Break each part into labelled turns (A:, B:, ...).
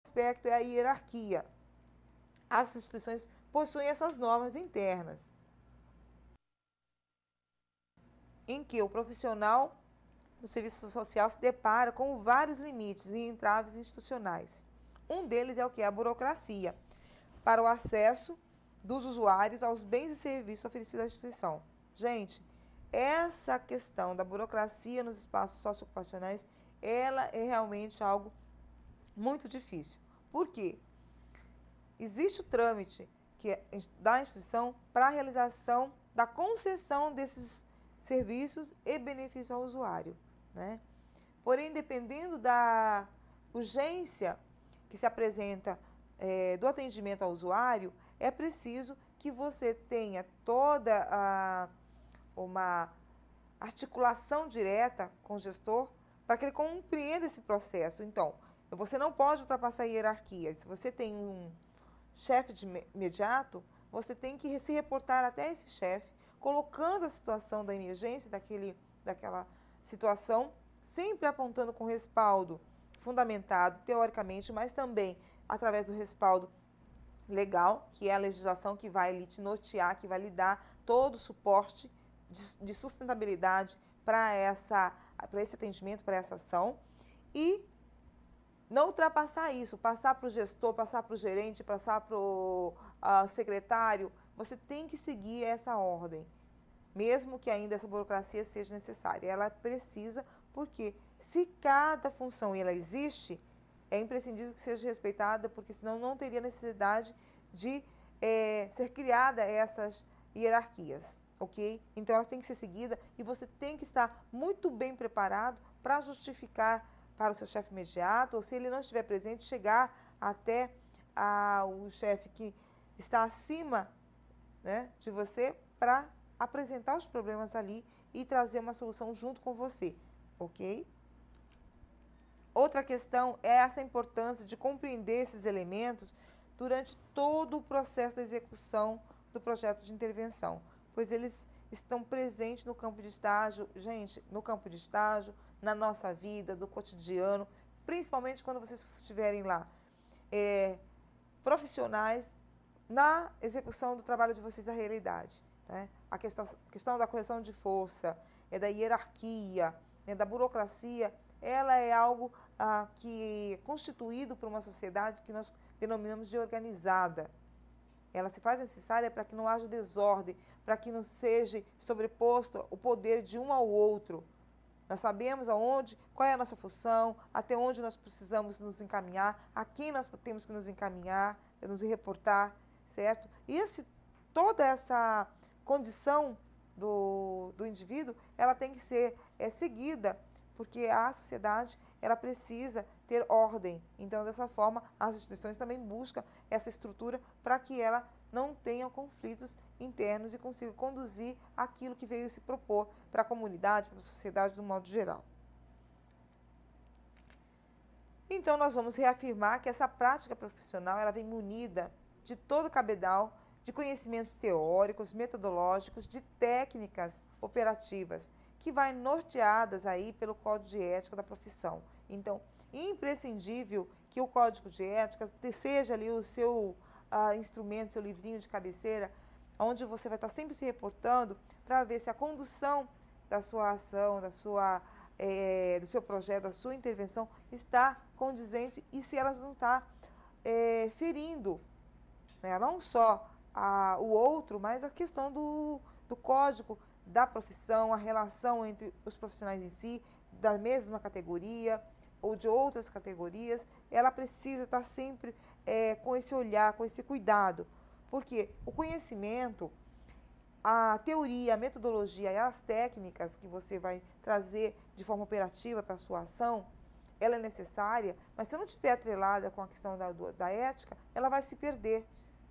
A: aspecto é a hierarquia. As instituições possuem essas normas internas, em que o profissional do serviço social se depara com vários limites e entraves institucionais. Um deles é o que? A burocracia, para o acesso dos usuários aos bens e serviços oferecidos à instituição. Gente, essa questão da burocracia nos espaços socioocupacionais, ela é realmente algo muito difícil. Por quê? Existe o trâmite da instituição para a realização da concessão desses serviços e benefícios ao usuário, né? Porém, dependendo da urgência que se apresenta do atendimento ao usuário, é preciso que você tenha toda uma articulação direta com o gestor para que ele compreenda esse processo. Então, você não pode ultrapassar a hierarquia. Se você tem um chefe imediato, você tem que se reportar até esse chefe, colocando a situação da emergência, daquela situação, sempre apontando com respaldo fundamentado, teoricamente, mas também através do respaldo legal, que é a legislação que vai lhe te nortear, que vai lhe dar todo o suporte de sustentabilidade para esse atendimento, para essa ação, e não ultrapassar isso, passar para o gestor, passar para o gerente, passar para o secretário. Você tem que seguir essa ordem, mesmo que ainda essa burocracia seja necessária. Ela precisa, porque se cada função ela existe, é imprescindível que seja respeitada, porque senão não teria necessidade de ser criada essas hierarquias, ok? Então ela tem que ser seguida e você tem que estar muito bem preparado para justificar para o seu chefe imediato, ou se ele não estiver presente, chegar até o chefe que está acima, né, de você, para apresentar os problemas ali e trazer uma solução junto com você, ok? Outra questão é essa importância de compreender esses elementos durante todo o processo da execução do projeto de intervenção, pois eles estão presentes no campo de estágio, gente, no campo de estágio, na nossa vida, do cotidiano, principalmente quando vocês estiverem lá, profissionais na execução do trabalho de vocês da realidade, né? A questão da correção de força, da hierarquia, da burocracia, ela é algo que é constituído por uma sociedade que nós denominamos de organizada. Ela se faz necessária para que não haja desordem, para que não seja sobreposto o poder de um ao outro. Nós sabemos qual é a nossa função, até onde nós precisamos nos encaminhar, a quem nós temos que nos encaminhar, nos reportar, certo? E toda essa condição do indivíduo, ela tem que ser seguida, porque a sociedade ela precisa ter ordem. Então, dessa forma, as instituições também buscam essa estrutura para que ela não tenha conflitos internos e consiga conduzir aquilo que veio se propor para a comunidade, para a sociedade, de um modo geral. Então, nós vamos reafirmar que essa prática profissional ela vem munida de todo o cabedal de conhecimentos teóricos, metodológicos, de técnicas operativas, que vai norteadas aí pelo Código de Ética da profissão. Então, imprescindível que o Código de Ética seja ali o seu instrumento, seu livrinho de cabeceira, onde você vai estar sempre se reportando para ver se a condução da sua ação, do seu projeto, da sua intervenção está condizente e se ela não está ferindo, né, não só o outro, mas a questão do código da profissão, a relação entre os profissionais em si, da mesma categoria ou de outras categorias, ela precisa estar sempre com esse olhar, com esse cuidado, porque o conhecimento, a teoria, a metodologia e as técnicas que você vai trazer de forma operativa para a sua ação, ela é necessária, mas se não estiver atrelada com a questão da ética, ela vai se perder.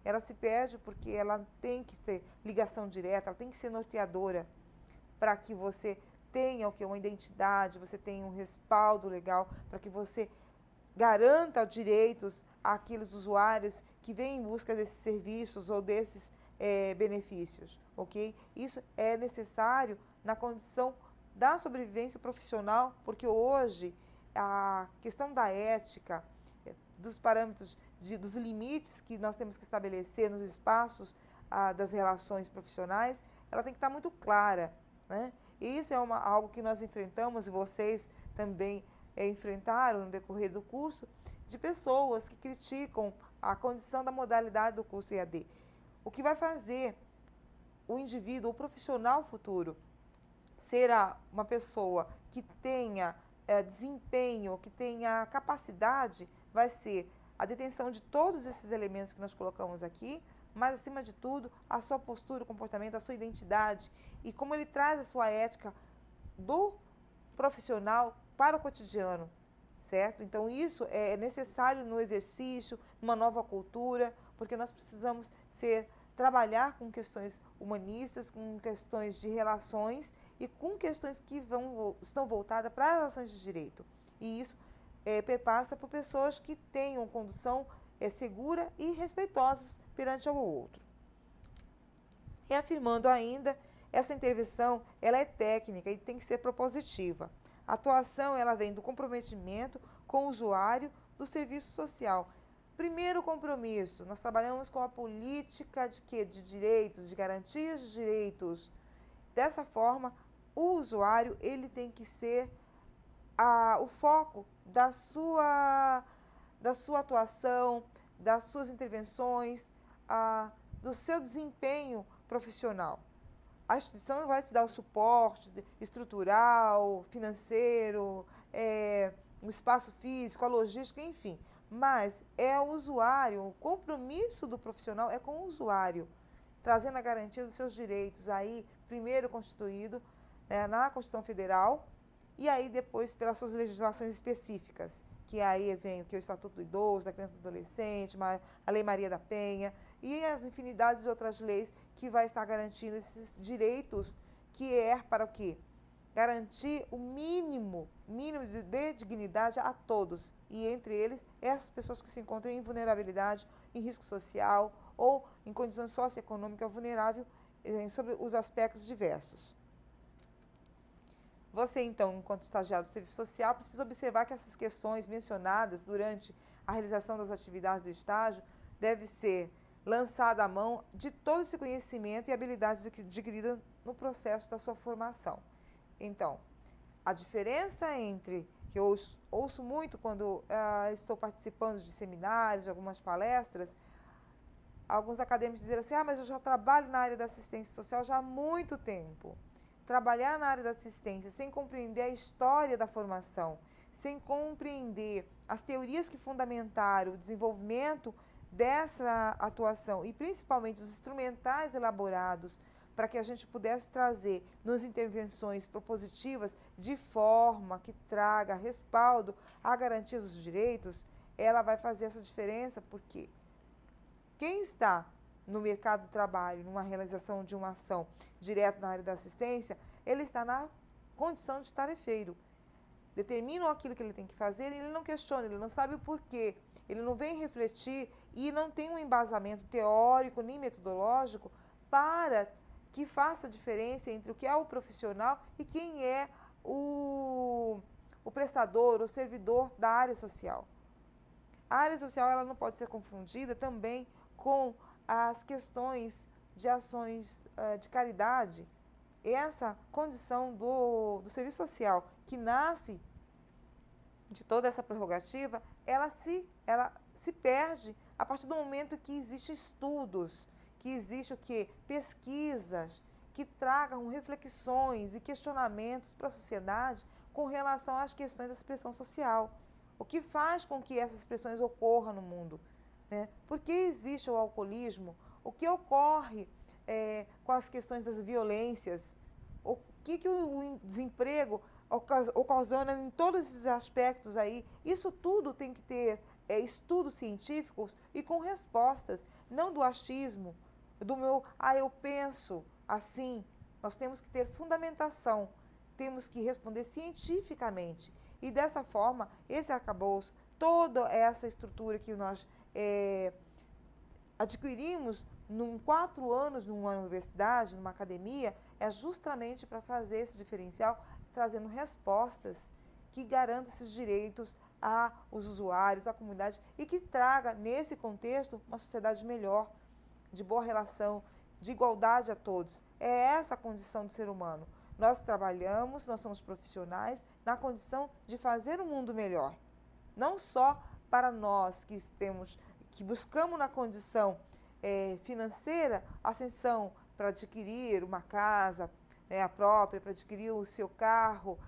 A: Ela se perde porque ela tem que ter ligação direta, ela tem que ser norteadora para que você tenha uma identidade, você tenha um respaldo legal, para que você garanta direitos àqueles usuários que vêm em busca desses serviços ou desses benefícios, ok? Isso é necessário na condição da sobrevivência profissional, porque hoje a questão da ética dos parâmetros, dos limites que nós temos que estabelecer nos espaços das relações profissionais, ela tem que estar muito clara, né? E isso é algo que nós enfrentamos e vocês também enfrentaram no decorrer do curso, de pessoas que criticam a condição da modalidade do curso EAD. O que vai fazer o indivíduo, o profissional futuro, ser uma pessoa que tenha desempenho, que tenha capacidade, vai ser a detenção de todos esses elementos que nós colocamos aqui, mas, acima de tudo, a sua postura, o comportamento, a sua identidade e como ele traz a sua ética do profissional para o cotidiano, certo? Então, isso é necessário no exercício, numa nova cultura, porque nós precisamos trabalhar com questões humanistas, com questões de relações e com questões que estão voltadas para as ações de direito. E isso perpassa por pessoas que tenham condução segura e respeitosas perante ao outro. Reafirmando ainda, essa intervenção ela é técnica e tem que ser propositiva. A atuação ela vem do comprometimento com o usuário do serviço social. Primeiro compromisso, nós trabalhamos com a política de quê? De direitos, de garantias de direitos. Dessa forma, o usuário ele tem que ser o foco da sua atuação, das suas intervenções, do seu desempenho profissional. A instituição vai te dar o suporte estrutural, financeiro, o espaço físico, a logística, enfim. Mas é o usuário, o compromisso do profissional é com o usuário, trazendo a garantia dos seus direitos, aí primeiro constituído na Constituição Federal e aí depois pelas suas legislações específicas, que aí vem o Estatuto do Idoso, da Criança e do Adolescente, a Lei Maria da Penha e as infinidades de outras leis que vai estar garantindo esses direitos, que é para o quê? Garantir o mínimo de dignidade a todos, e entre eles essas pessoas que se encontram em vulnerabilidade, em risco social ou em condições socioeconômicas vulneráveis sobre os aspectos diversos. Você, então, enquanto estagiário do serviço social, precisa observar que essas questões mencionadas durante a realização das atividades do estágio deve ser lançada à mão de todo esse conhecimento e habilidades adquiridas no processo da sua formação. Então, a diferença entre, que eu ouço muito quando estou participando de seminários, de algumas palestras, alguns acadêmicos dizem assim, mas eu já trabalho na área da assistência social já há muito tempo. Trabalhar na área da assistência sem compreender a história da formação, sem compreender as teorias que fundamentaram o desenvolvimento dessa atuação e principalmente os instrumentais elaborados para que a gente pudesse trazer nas intervenções propositivas de forma que traga respaldo à garantia dos direitos, ela vai fazer essa diferença, porque quem está no mercado de trabalho, numa realização de uma ação direta na área da assistência, ele está na condição de tarefeiro. Determinam aquilo que ele tem que fazer e ele não questiona, ele não sabe o porquê, ele não vem refletir e não tem um embasamento teórico nem metodológico para que faça diferença entre o que é o profissional e quem é o prestador, o servidor da área social. A área social ela não pode ser confundida também com as questões de ações de caridade. Essa condição do serviço social, que nasce de toda essa prerrogativa, ela se perde a partir do momento que existem estudos, que existe o quê? Pesquisas que tragam reflexões e questionamentos para a sociedade com relação às questões da expressão social. O que faz com que essas expressões ocorram no mundo? Né? Por que existe o alcoolismo? O que ocorre com as questões das violências? O que o desemprego ocasiona em todos esses aspectos aí? Isso tudo tem que ter estudos científicos e com respostas, não do achismo, do eu penso assim. Nós temos que ter fundamentação, temos que responder cientificamente. E dessa forma, esse arcabouço, toda essa estrutura que nós adquirimos em 4 anos numa universidade, numa academia, é justamente para fazer esse diferencial, trazendo respostas que garantam esses direitos aos usuários, à comunidade, e que traga, nesse contexto, uma sociedade melhor, de boa relação, de igualdade a todos. É essa a condição do ser humano. Nós trabalhamos, nós somos profissionais na condição de fazer um mundo melhor. Não só para nós que buscamos na condição financeira ascensão para adquirir uma casa, né, a própria, para adquirir o seu carro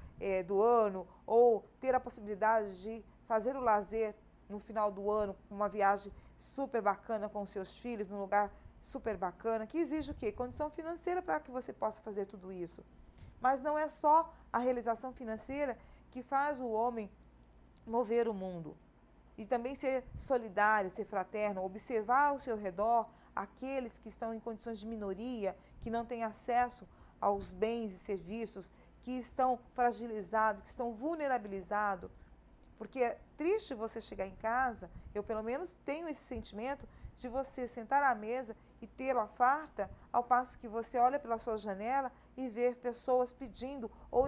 A: do ano, ou ter a possibilidade de fazer o lazer no final do ano, uma viagem super bacana com os seus filhos, num lugar super bacana, que exige o quê? Condição financeira para que você possa fazer tudo isso. Mas não é só a realização financeira que faz o homem mover o mundo. E também ser solidário, ser fraterno, observar ao seu redor aqueles que estão em condições de minoria, que não têm acesso aos bens e serviços, que estão fragilizados, que estão vulnerabilizados. Porque é triste você chegar em casa, eu pelo menos tenho esse sentimento de você sentar à mesa e tê-la farta, ao passo que você olha pela sua janela e ver pessoas pedindo ou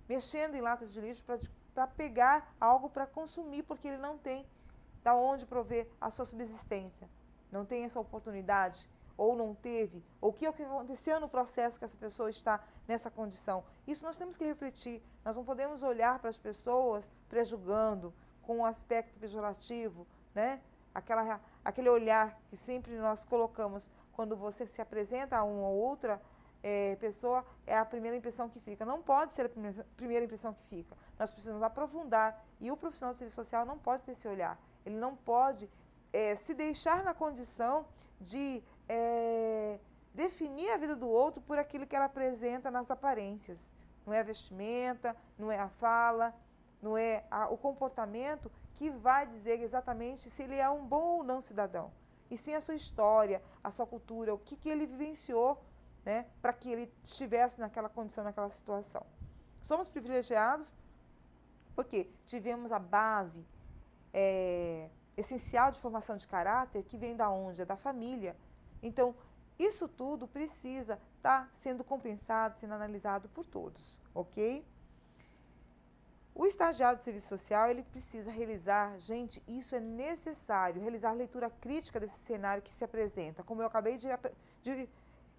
A: mexendo em latas de lixo para pegar algo para consumir, porque ele não tem da onde prover a sua subsistência. Não tem essa oportunidade, ou não teve, ou o que aconteceu no processo que essa pessoa está nessa condição. Isso nós temos que refletir. Nós não podemos olhar para as pessoas prejulgando com um aspecto pejorativo, né? Aquele olhar que sempre nós colocamos quando você se apresenta a uma ou outra pessoa, é a primeira impressão que fica. Não pode ser a primeira impressão que fica. Nós precisamos aprofundar. E o profissional de serviço social não pode ter esse olhar. Ele não pode se deixar na condição de definir a vida do outro por aquilo que ela apresenta nas aparências. Não é a vestimenta, não é a fala, não é o comportamento que vai dizer exatamente se ele é um bom ou não cidadão. E sim a sua história, a sua cultura, o que ele vivenciou, né, para que ele estivesse naquela condição, naquela situação. Somos privilegiados porque tivemos a base essencial de formação de caráter, que vem da onde? É da família. Então, isso tudo precisa estar sendo compensado, sendo analisado por todos, ok? O estagiário de serviço social, ele precisa realizar, gente, isso é necessário, realizar leitura crítica desse cenário que se apresenta, como eu acabei de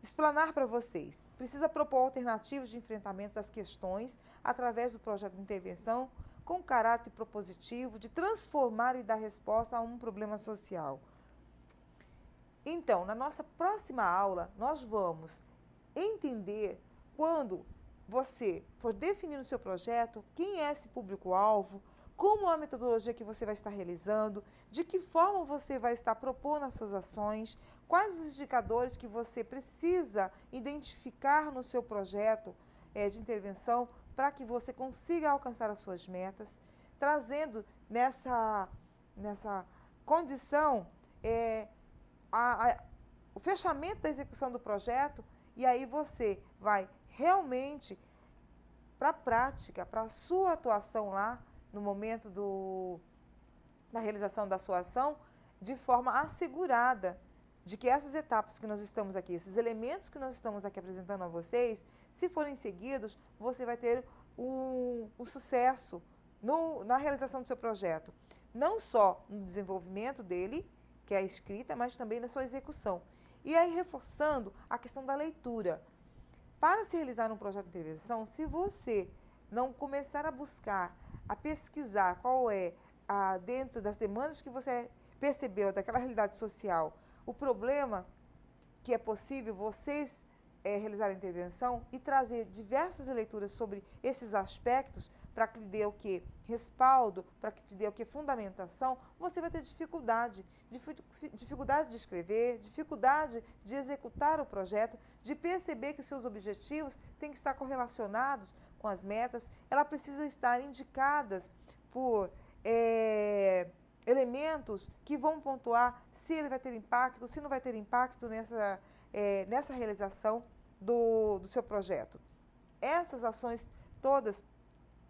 A: explanar para vocês. Precisa propor alternativas de enfrentamento das questões através do projeto de intervenção com caráter propositivo de transformar e dar resposta a um problema social. Então, na nossa próxima aula, nós vamos entender quando você for definir no seu projeto quem é esse público-alvo, como a metodologia que você vai estar realizando, de que forma você vai estar propondo as suas ações, quais os indicadores que você precisa identificar no seu projeto de intervenção para que você consiga alcançar as suas metas, trazendo nessa condição o fechamento da execução do projeto, e aí você vai realmente para a prática, para a sua atuação lá, no momento da realização da sua ação, de forma assegurada de que essas etapas que nós estamos aqui, esses elementos que nós estamos aqui apresentando a vocês, se forem seguidos, você vai ter um sucesso na realização do seu projeto. Não só no desenvolvimento dele, que é a escrita, mas também na sua execução. E aí, reforçando a questão da leitura. Para se realizar um projeto de intervenção, se você não começar a buscar, a pesquisar qual é, dentro das demandas que você percebeu daquela realidade social, o problema que é possível vocês realizar a intervenção e trazer diversas leituras sobre esses aspectos para que lhe dê o que? Respaldo, para que te dê o que? Fundamentação, você vai ter dificuldade de escrever, dificuldade de executar o projeto, de perceber que os seus objetivos têm que estar correlacionados com as metas, ela precisa estar indicadas por elementos que vão pontuar se ele vai ter impacto, se não vai ter impacto nessa realização do seu projeto. Essas ações todas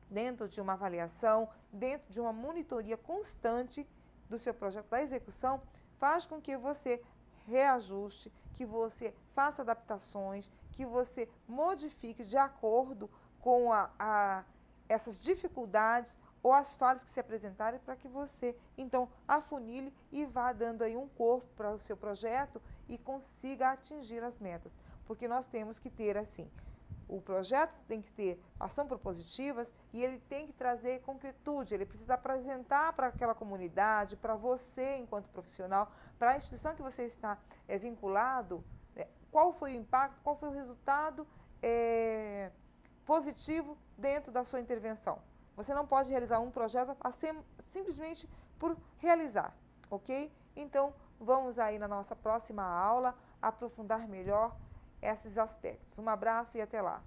A: dentro de uma avaliação, dentro de uma monitoria constante do seu projeto, da execução, faz com que você reajuste, que você faça adaptações, que você modifique de acordo com essas dificuldades ou as falhas que se apresentarem para que você, então, afunile e vá dando aí um corpo para o seu projeto e consiga atingir as metas. Porque nós temos que ter, assim, o projeto tem que ter ação propositivas e ele tem que trazer concretude, ele precisa apresentar para aquela comunidade, para você enquanto profissional, para a instituição que você está vinculado, qual foi o impacto, qual foi o resultado positivo dentro da sua intervenção. Você não pode realizar um projeto simplesmente por realizar, ok? Então, vamos aí na nossa próxima aula aprofundar melhor esses aspectos. Um abraço e até lá.